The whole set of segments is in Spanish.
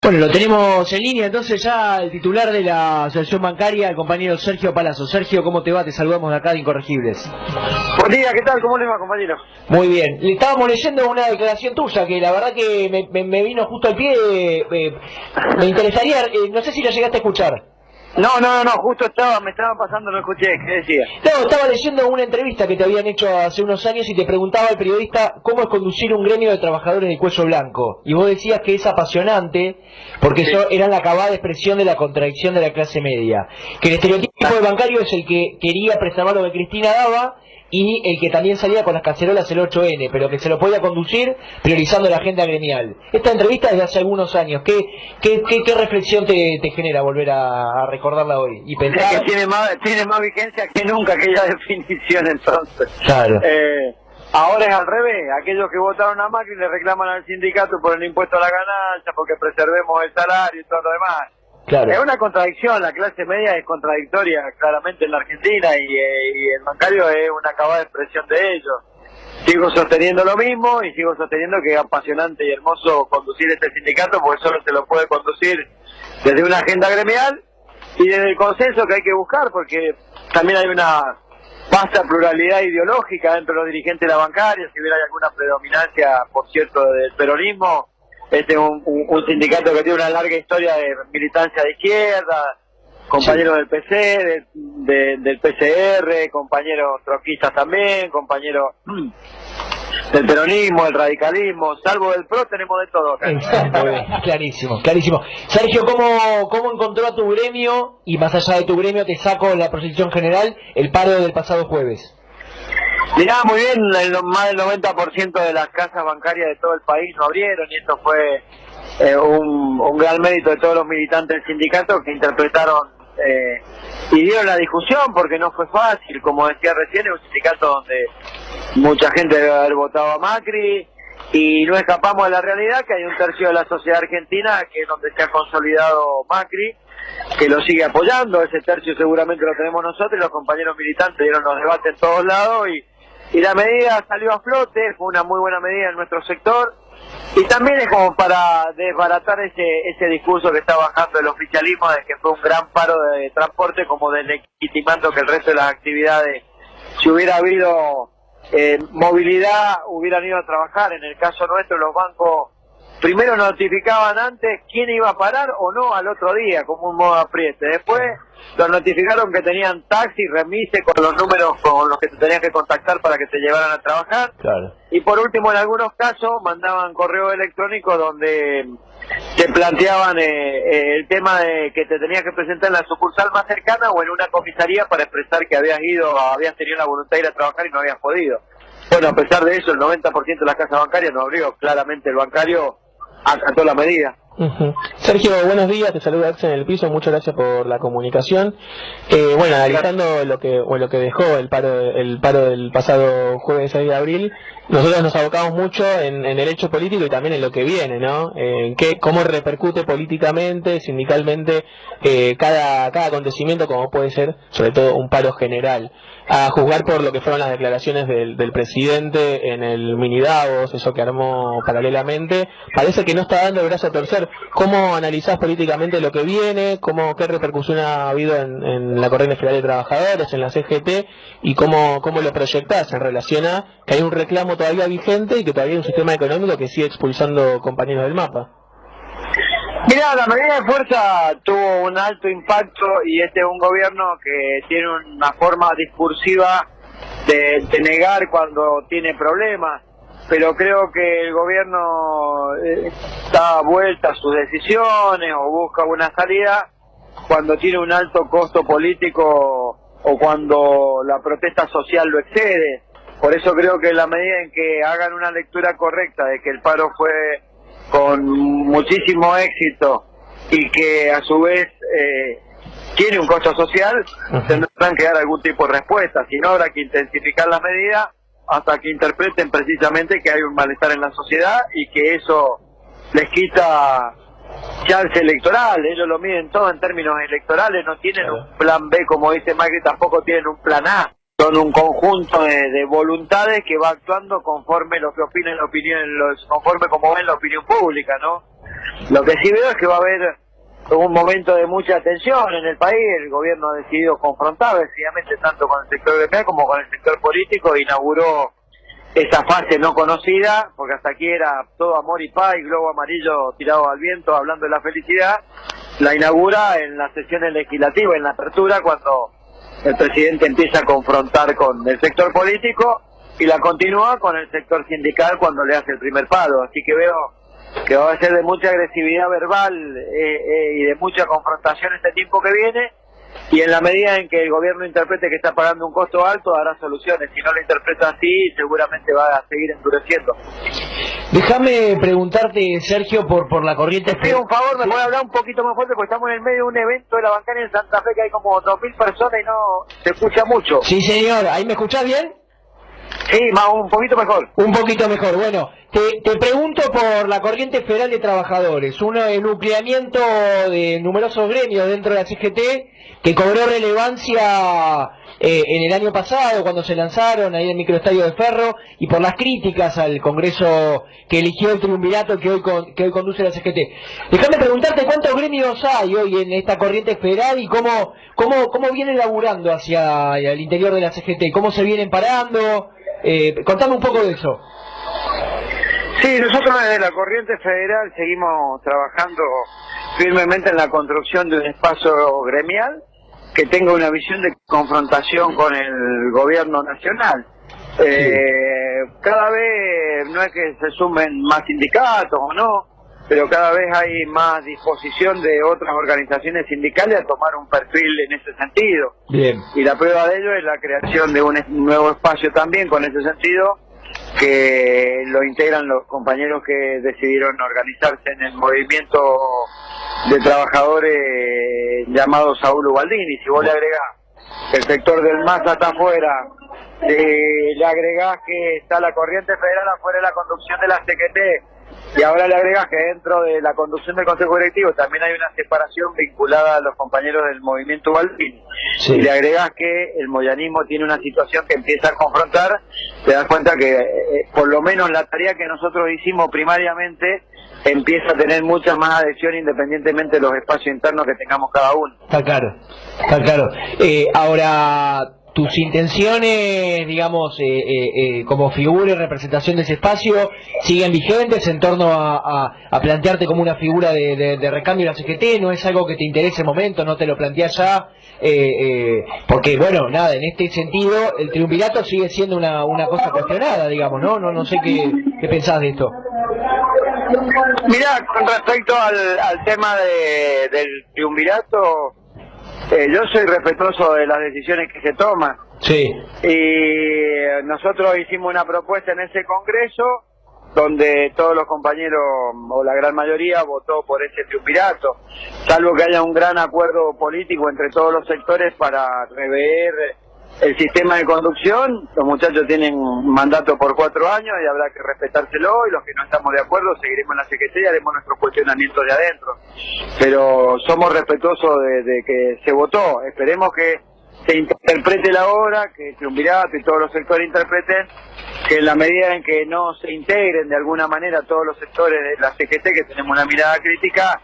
Bueno, lo tenemos en línea entonces ya el titular de la Asociación Bancaria, el compañero Sergio Palazzo. Sergio, ¿cómo te va? Te saludamos de acá de Incorregibles. Buen día, ¿qué tal? ¿Cómo les va, compañero? Muy bien. Le estábamos leyendo una declaración tuya que la verdad que me vino justo al pie. Me interesaría, no sé si la llegaste a escuchar. No, justo me estaban pasando, no escuché, ¿qué decía? No, estaba leyendo una entrevista que te habían hecho hace unos años y te preguntaba el periodista cómo es conducir un gremio de trabajadores de cuello blanco. Y vos decías que es apasionante porque Sí. eso era la acabada expresión de la contradicción de la clase media. Que el estereotipo de bancario es el que quería preservar lo que Cristina daba y el que también salía con las cacerolas el 8N, pero que se lo podía conducir priorizando la agenda gremial. Esta entrevista es de hace algunos años. ¿Qué reflexión te genera volver a recordarla hoy? Y pensar... Es que tiene más vigencia que nunca aquella definición entonces. Claro. Ahora es al revés, aquellos que votaron a Macri le reclaman al sindicato por el impuesto a la ganancia, porque preservemos el salario y todo lo demás. Claro. Es una contradicción, la clase media es contradictoria claramente en la Argentina y el bancario es una acabada expresión de ello. Sigo sosteniendo lo mismo y sigo sosteniendo que es apasionante y hermoso conducir este sindicato porque solo se lo puede conducir desde una agenda gremial y desde el consenso que hay que buscar, porque también hay una vasta pluralidad ideológica dentro de los dirigentes de la bancaria. Si hubiera alguna predominancia, por cierto, del peronismo, este es un sindicato que tiene una larga historia de militancia de izquierda, compañeros del PC, del PCR, compañeros troquistas también, compañeros del peronismo, del radicalismo, salvo del PRO tenemos de todo acá. Exacto, clarísimo, clarísimo. Sergio, ¿cómo encontró a tu gremio, y más allá de tu gremio te saco la proyección general, el paro del pasado jueves? Mirá, muy bien, más del 90% de las casas bancarias de todo el país no abrieron y esto fue un gran mérito de todos los militantes del sindicato que interpretaron y dieron la discusión porque no fue fácil. Como decía recién, es un sindicato donde mucha gente debe haber votado a Macri y no escapamos de la realidad que hay un tercio de la sociedad argentina que es donde se ha consolidado Macri, que lo sigue apoyando. Ese tercio seguramente lo tenemos nosotros y los compañeros militantes dieron los debates en todos lados y la medida salió a flote, fue una muy buena medida en nuestro sector y también es como para desbaratar ese discurso que está bajando el oficialismo de que fue un gran paro de transporte, como deslegitimando que el resto de las actividades, si hubiera habido movilidad, hubieran ido a trabajar. En el caso nuestro, los bancos primero notificaban antes quién iba a parar o no al otro día, como un modo apriete. Después los notificaron que tenían taxi, remise con los números con los que te tenías que contactar para que te llevaran a trabajar. Claro. Y por último, en algunos casos, mandaban correo electrónico donde te planteaban el tema de que te tenías que presentar en la sucursal más cercana o en una comisaría para expresar que habías tenido la voluntad de ir a trabajar y no habías podido. Bueno, a pesar de eso, el 90% de las casas bancarias no abrió. Claramente el bancario acató la medida. Sergio, buenos días, te saluda Axel en el piso, muchas gracias por la comunicación. Bueno, analizando lo que dejó el paro del pasado jueves 6 de abril, nosotros nos abocamos mucho en el hecho político y también en lo que viene, ¿no? Cómo repercute políticamente, sindicalmente, cada acontecimiento, como puede ser, sobre todo, un paro general. A juzgar por lo que fueron las declaraciones del presidente en el mini Davos, eso que armó paralelamente, parece que no está dando el brazo a torcer. ¿Cómo analizás políticamente lo que viene? ¿Qué repercusión ha habido en la Corriente Federal de Trabajadores, en la CGT? ¿Y cómo lo proyectás en relación a que hay un reclamo todavía vigente y que todavía hay un sistema económico que sigue expulsando compañeros del mapa? Mirá, la medida de fuerza tuvo un alto impacto y este es un gobierno que tiene una forma discursiva de negar cuando tiene problemas, pero creo que el gobierno da vuelta a sus decisiones o busca una salida cuando tiene un alto costo político o cuando la protesta social lo excede. Por eso creo que en la medida en que hagan una lectura correcta de que el paro fue con muchísimo éxito y que a su vez tiene un costo social, tendrán que dar algún tipo de respuesta. Si no, habrá que intensificar las medidas hasta que interpreten precisamente que hay un malestar en la sociedad y que eso les quita chance electoral. Ellos lo miden todo en términos electorales, no tienen un plan B como dice Macri, tampoco tienen un plan A. Son un conjunto de voluntades que va actuando conforme lo que opinen conforme como ven la opinión pública, ¿no? Lo que sí veo es que va a haber un momento de mucha tensión en el país. El gobierno ha decidido confrontar decididamente tanto con el sector gremial como con el sector político, inauguró esa fase no conocida, porque hasta aquí era todo amor y paz y globo amarillo tirado al viento, hablando de la felicidad. La inaugura en las sesiones legislativas, en la apertura, cuando el presidente empieza a confrontar con el sector político, y la continúa con el sector sindical cuando le hace el primer palo. Así que veo que va a ser de mucha agresividad verbal y de mucha confrontación este tiempo que viene, y en la medida en que el gobierno interprete que está pagando un costo alto, dará soluciones. Si no lo interpreta así, seguramente va a seguir endureciendo. Déjame preguntarte, Sergio, por la corriente... Te pido un favor, me puede hablar un poquito más fuerte, porque estamos en el medio de un evento de la bancaria en Santa Fe, que hay como 2.000 personas y no se escucha mucho. Sí, señor. ¿Ahí me escuchás bien? Sí, más un poquito mejor. Un poquito mejor. Bueno, te pregunto por la Corriente Federal de Trabajadores, un nucleamiento de numerosos gremios dentro de la CGT que cobró relevancia en el año pasado cuando se lanzaron ahí en el microestadio de Ferro, y por las críticas al Congreso que eligió el triunvirato que hoy conduce la CGT. Déjame preguntarte cuántos gremios hay hoy en esta Corriente Federal y cómo vienen laburando hacia el interior de la CGT, cómo se vienen parando. Contame un poco de eso. Sí, nosotros desde la Corriente Federal seguimos trabajando firmemente en la construcción de un espacio gremial que tenga una visión de confrontación con el gobierno nacional. Cada vez no es que se sumen más sindicatos o no, pero cada vez hay más disposición de otras organizaciones sindicales a tomar un perfil en ese sentido. Bien. Y la prueba de ello es la creación de un nuevo espacio también con ese sentido, que lo integran los compañeros que decidieron organizarse en el movimiento de trabajadores llamado Saúl Ubaldini. Si vos le agregás que el sector del MAS está afuera, le agregás que está la Corriente Federal afuera de la conducción de la CGT, y ahora le agregás que dentro de la conducción del Consejo Directivo también hay una separación vinculada a los compañeros del movimiento Ubaldini, y le agregás que el moyanismo tiene una situación que empieza a confrontar, te das cuenta que por lo menos la tarea que nosotros hicimos primariamente empieza a tener mucha más adhesión independientemente de los espacios internos que tengamos cada uno. Está claro, está claro. Ahora, tus intenciones, digamos, como figura y representación de ese espacio, siguen vigentes en torno a plantearte como una figura de recambio de la CGT. ¿No es algo que te interese en momento? ¿No te lo planteas ya? Porque, bueno, nada, en este sentido, el triunvirato sigue siendo una cosa cuestionada, digamos, ¿no? No sé qué pensás de esto. Mirá, con respecto al tema del triunvirato, yo soy respetuoso de las decisiones que se toman. Sí. Y nosotros hicimos una propuesta en ese congreso donde todos los compañeros, o la gran mayoría, votó por ese triunvirato, salvo que haya un gran acuerdo político entre todos los sectores para rever el sistema de conducción. Los muchachos tienen mandato por 4 años y habrá que respetárselo, y los que no estamos de acuerdo seguiremos en la CGT y haremos nuestros cuestionamientos de adentro. Pero somos respetuosos de que se votó. Esperemos que se interprete la obra, que el triunvirato y todos los sectores interpreten, que en la medida en que no se integren de alguna manera todos los sectores de la CGT, que tenemos una mirada crítica,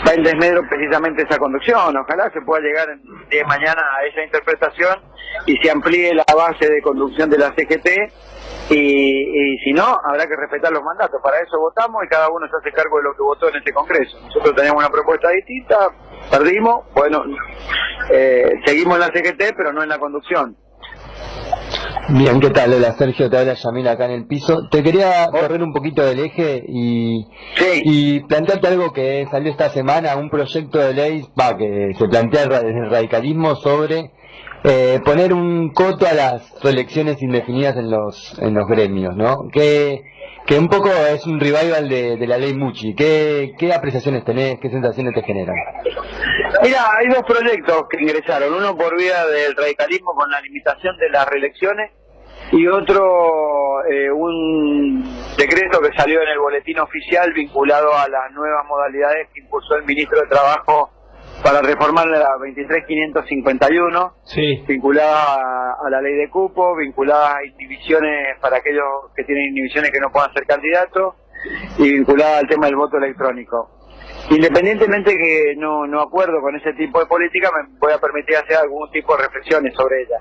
va en desmedro precisamente esa conducción. Ojalá se pueda llegar el día de mañana a esa interpretación y se amplíe la base de conducción de la CGT, y si no, habrá que respetar los mandatos. Para eso votamos y cada uno se hace cargo de lo que votó en este Congreso. Nosotros teníamos una propuesta distinta, perdimos, bueno, seguimos en la CGT, pero no en la conducción. Bien, ¿qué tal? Hola Sergio, te habla Yamil acá en el piso. Te quería correr un poquito del eje y plantearte algo que salió esta semana, un proyecto de ley que se plantea desde el radicalismo sobre poner un coto a las reelecciones indefinidas en los gremios, ¿no? Que un poco es un revival de la ley Mucci. ¿Qué apreciaciones tenés? ¿Qué sensaciones te generan? Mira, hay 2 proyectos que ingresaron, uno por vía del radicalismo con la limitación de las reelecciones, y otro un decreto que salió en el boletín oficial vinculado a las nuevas modalidades que impulsó el ministro de Trabajo para reformar la 23.551, sí, vinculada a la ley de cupo, vinculada a inhibiciones para aquellos que tienen inhibiciones que no puedan ser candidatos, y vinculada al tema del voto electrónico. Independientemente que no acuerdo con ese tipo de política, me voy a permitir hacer algún tipo de reflexiones sobre ella.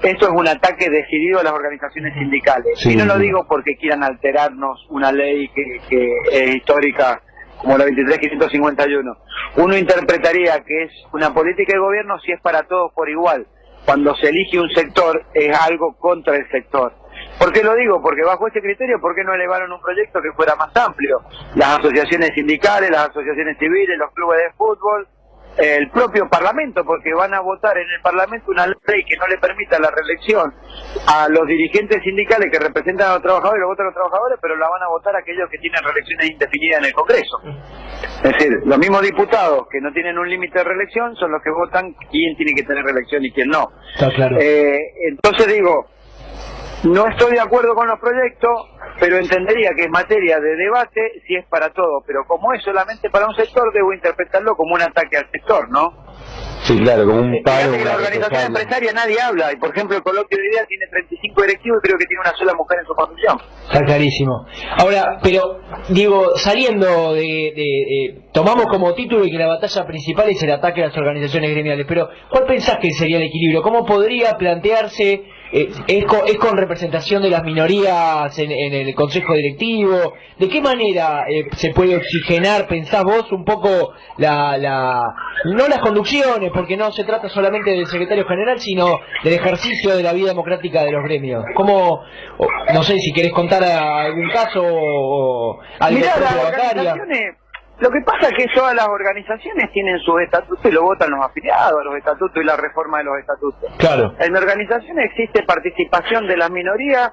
Esto es un ataque decidido a las organizaciones sindicales. Sí. Y no lo digo porque quieran alterarnos una ley que es histórica como la 23.551. Uno interpretaría que es una política de gobierno si es para todos por igual. Cuando se elige un sector es algo contra el sector. ¿Por qué lo digo? Porque bajo ese criterio, ¿por qué no elevaron un proyecto que fuera más amplio? Las asociaciones sindicales, las asociaciones civiles, los clubes de fútbol, el propio Parlamento, porque van a votar en el Parlamento una ley que no le permita la reelección a los dirigentes sindicales que representan a los trabajadores, lo votan los trabajadores, pero la van a votar aquellos que tienen reelecciones indefinidas en el Congreso. Es decir, los mismos diputados que no tienen un límite de reelección son los que votan quién tiene que tener reelección y quién no. Está claro. Entonces digo, no estoy de acuerdo con los proyectos, pero entendería que es materia de debate si es para todo, pero como es solamente para un sector, debo interpretarlo como un ataque al sector, ¿no? Sí, claro, como un paro. En la organización empresaria nadie habla, y por ejemplo el coloquio de ideas tiene 35 directivos y creo que tiene una sola mujer en su comisión. Está clarísimo. Ahora, pero digo, saliendo tomamos como título que la batalla principal es el ataque a las organizaciones gremiales, pero ¿cuál pensás que sería el equilibrio? ¿Cómo podría plantearse? ¿Es con representación de las minorías en el consejo directivo? ¿De qué manera se puede oxigenar, pensás vos, un poco no las conducciones, porque no se trata solamente del secretario general, sino del ejercicio de la vida democrática de los gremios? ¿Cómo, no sé si querés contar algún caso o algo de la bancaria? Lo que pasa es que todas las organizaciones tienen sus estatutos y lo votan los afiliados, los estatutos y la reforma de los estatutos. Claro. En mi organización existe participación de las minorías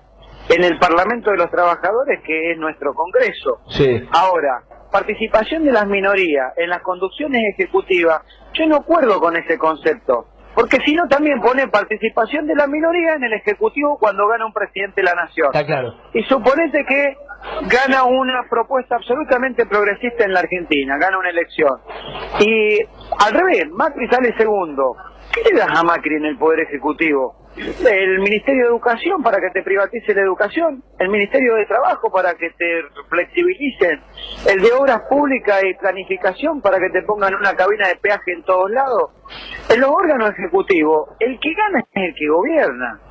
en el Parlamento de los Trabajadores, que es nuestro Congreso. Sí. Ahora, participación de las minorías en las conducciones ejecutivas, yo no acuerdo con ese concepto. Porque si no también pone participación de la minoría en el Ejecutivo cuando gana un presidente de la Nación. Está claro. Y suponete que gana una propuesta absolutamente progresista en la Argentina, gana una elección. Y al revés, Macri sale segundo. ¿Qué le das a Macri en el Poder Ejecutivo? El Ministerio de Educación para que te privatice la educación, el Ministerio de Trabajo para que te flexibilicen, el de Obras Públicas y Planificación para que te pongan una cabina de peaje en todos lados. En los órganos ejecutivos, el que gana es el que gobierna.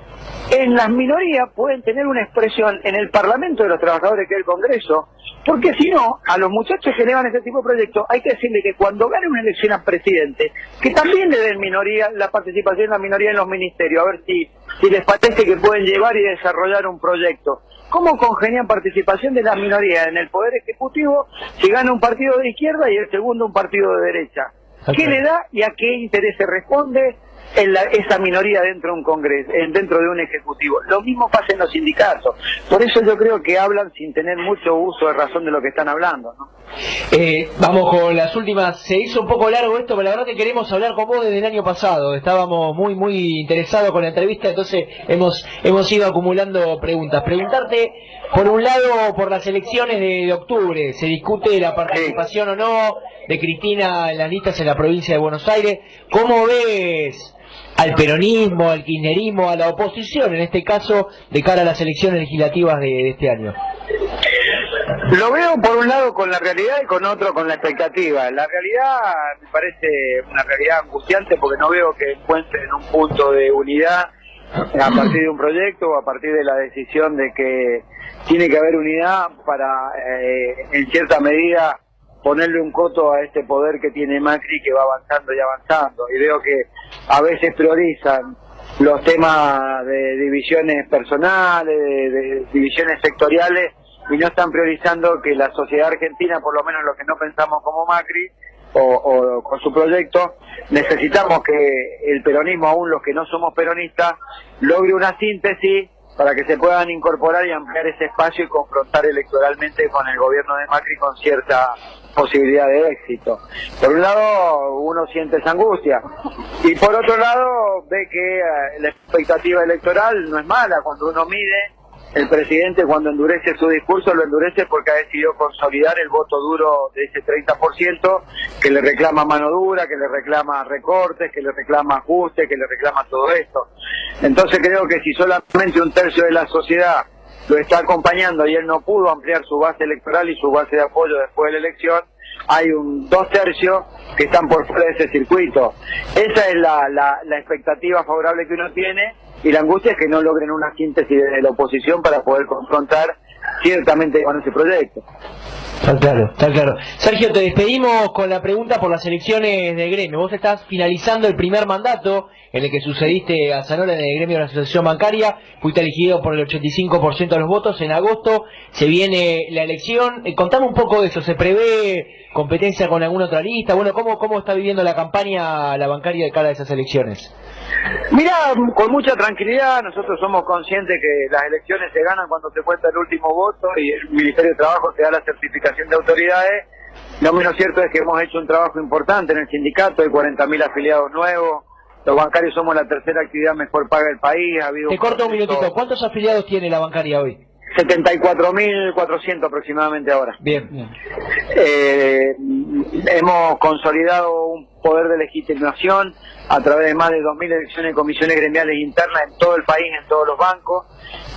En las minorías pueden tener una expresión en el Parlamento de los Trabajadores, que es el Congreso, porque si no, a los muchachos que llevan este tipo de proyectos hay que decirle que cuando gane una elección a presidente, que también le den minoría, la participación de la minoría en los ministerios, a ver si les parece que pueden llevar y desarrollar un proyecto. ¿Cómo congenian participación de la minoría en el Poder Ejecutivo si gana un partido de izquierda y el segundo un partido de derecha? ¿Qué le da y a qué interés se responde esa minoría dentro de un Congreso, dentro de un Ejecutivo? Lo mismo pasa en los sindicatos. Por eso yo creo que hablan sin tener mucho uso de razón de lo que están hablando, ¿no? Vamos con las últimas. Se hizo un poco largo esto, pero la verdad que queremos hablar con vos desde el año pasado. Estábamos muy interesados con la entrevista, entonces hemos ido acumulando preguntas. Preguntarte, por un lado, por las elecciones de octubre. ¿Se discute la participación o no de Cristina en las listas en la provincia de Buenos Aires? ¿Cómo ves al peronismo, al kirchnerismo, a la oposición, en este caso, de cara a las elecciones legislativas de este año? Lo veo por un lado con la realidad y con otro con la expectativa. La realidad me parece una realidad angustiante porque no veo que encuentren un punto de unidad a partir de un proyecto o a partir de la decisión de que tiene que haber unidad para, en cierta medida, ponerle un coto a este poder que tiene Macri, que va avanzando y avanzando. Y veo que a veces priorizan los temas de divisiones personales, de divisiones sectoriales, y no están priorizando que la sociedad argentina, por lo menos los que no pensamos como Macri o con su proyecto, necesitamos que el peronismo, aún los que no somos peronistas, logre una síntesis para que se puedan incorporar y ampliar ese espacio y confrontar electoralmente con el gobierno de Macri con cierta posibilidad de éxito. Por un lado, uno siente esa angustia, y por otro lado, ve que la expectativa electoral no es mala. Cuando uno mide, el presidente, cuando endurece su discurso, lo endurece porque ha decidido consolidar el voto duro de ese 30% que le reclama mano dura, que le reclama recortes, que le reclama ajustes, que le reclama todo esto. Entonces creo que si solamente un tercio de la sociedad lo está acompañando y él no pudo ampliar su base electoral y su base de apoyo después de la elección, hay un 2/3 que están por fuera de ese circuito. Esa es la expectativa favorable que uno tiene, y la angustia es que no logren una síntesis de la oposición para poder confrontar ciertamente con ese proyecto. Está claro, está claro. Sergio, te despedimos con la pregunta por las elecciones de gremio. Vos estás finalizando el primer mandato en el que sucediste a Zanora en el gremio de la Asociación Bancaria, fuiste elegido por el 85% de los votos. En agosto se viene la elección. Contame un poco de eso, ¿se prevé competencia con alguna otra lista? Bueno, ¿cómo está viviendo la campaña la bancaria de cara a esas elecciones? Mirá, con mucha tranquilidad. Nosotros somos conscientes que las elecciones se ganan cuando se cuenta el último voto y el Ministerio de Trabajo te da la certificación de autoridades. Lo menos cierto es que hemos hecho un trabajo importante en el sindicato, hay 40.000 afiliados nuevos, los bancarios somos la tercera actividad mejor paga del país. Te corto un minutito, ¿cuántos afiliados tiene la bancaria hoy? 74.400 aproximadamente ahora. Bien. Hemos consolidado un poder de legitimación a través de más de 2.000 elecciones de comisiones gremiales internas en todo el país, en todos los bancos,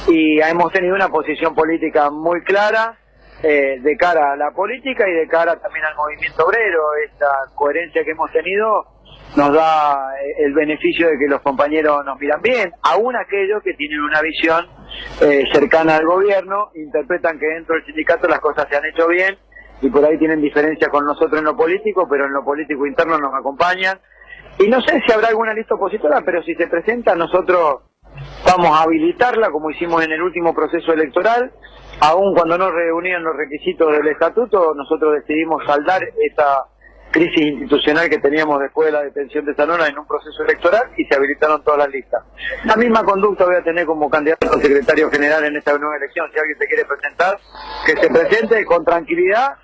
y hemos tenido una posición política muy clara de cara a la política y de cara también al movimiento obrero. Esta coherencia que hemos tenido nos da el beneficio de que los compañeros nos miran bien, aún aquellos que tienen una visión cercana al gobierno, interpretan que dentro del sindicato las cosas se han hecho bien y por ahí tienen diferencias con nosotros en lo político, pero en lo político interno nos acompañan. Y no sé si habrá alguna lista opositora, pero si se presenta, nosotros vamos a habilitarla como hicimos en el último proceso electoral. Aún cuando no reunían los requisitos del estatuto, nosotros decidimos saldar esa crisis institucional que teníamos después de la detención de Zanora en un proceso electoral y se habilitaron todas las listas. La misma conducta voy a tener como candidato a secretario general en esta nueva elección. Si alguien se quiere presentar, que se presente con tranquilidad,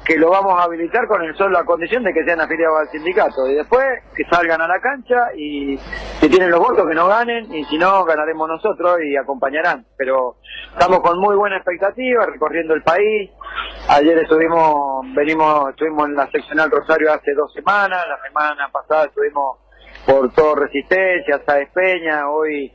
que lo vamos a habilitar con la condición de que sean afiliados al sindicato, y después que salgan a la cancha y si tienen los votos que no ganen, y si no ganaremos nosotros y acompañarán. Pero estamos con muy buena expectativa, recorriendo el país. Ayer estuvimos en la seccional Rosario hace 2 semanas, la semana pasada estuvimos por todo Resistencia, Sáenz Peña, hoy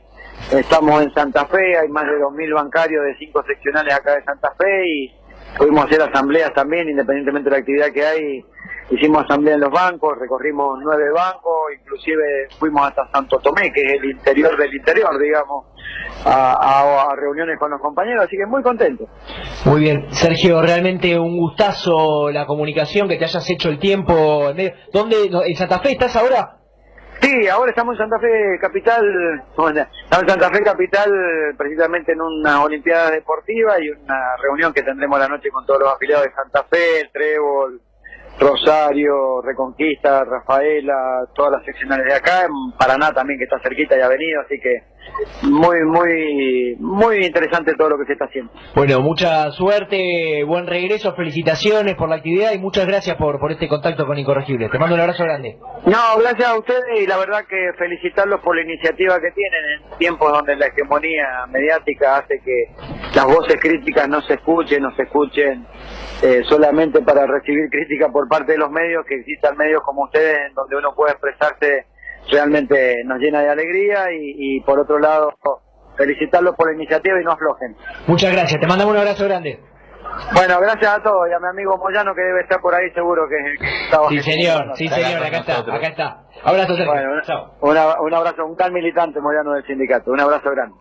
estamos en Santa Fe, hay más de 2.000 bancarios de 5 seccionales acá de Santa Fe y pudimos hacer asambleas también, independientemente de la actividad que hay. Hicimos asamblea en los bancos, recorrimos 9 bancos, inclusive fuimos hasta Santo Tomé, que es el interior del interior, digamos, a reuniones con los compañeros, así que muy contentos. Muy bien, Sergio, realmente un gustazo la comunicación, que te hayas hecho el tiempo. ¿Dónde? ¿En Santa Fe estás ahora? Sí, ahora estamos en Santa Fe Capital, precisamente en una Olimpiada Deportiva y una reunión que tendremos la noche con todos los afiliados de Santa Fe, el Trébol, Rosario, Reconquista, Rafaela, todas las seccionales de acá, en Paraná también, que está cerquita y ha venido, así que muy interesante todo lo que se está haciendo. Bueno, mucha suerte, buen regreso, felicitaciones por la actividad y muchas gracias por este contacto con Incorregibles. Te mando un abrazo grande. No, gracias a ustedes, y la verdad que felicitarlos por la iniciativa que tienen en tiempos donde la hegemonía mediática hace que las voces críticas no se escuchen solamente para recibir crítica por parte de los medios, que existan medios como ustedes en donde uno puede expresarse, realmente nos llena de alegría, y por otro lado felicitarlos por la iniciativa y no aflojen. Muchas gracias, te mandamos un abrazo grande. Bueno, gracias a todos, y a mi amigo Moyano, que debe estar por ahí seguro que estaba. Sí señor, acá está. Abrazo, Sergio. Bueno, un abrazo, un tal militante Moyano del sindicato, un abrazo grande.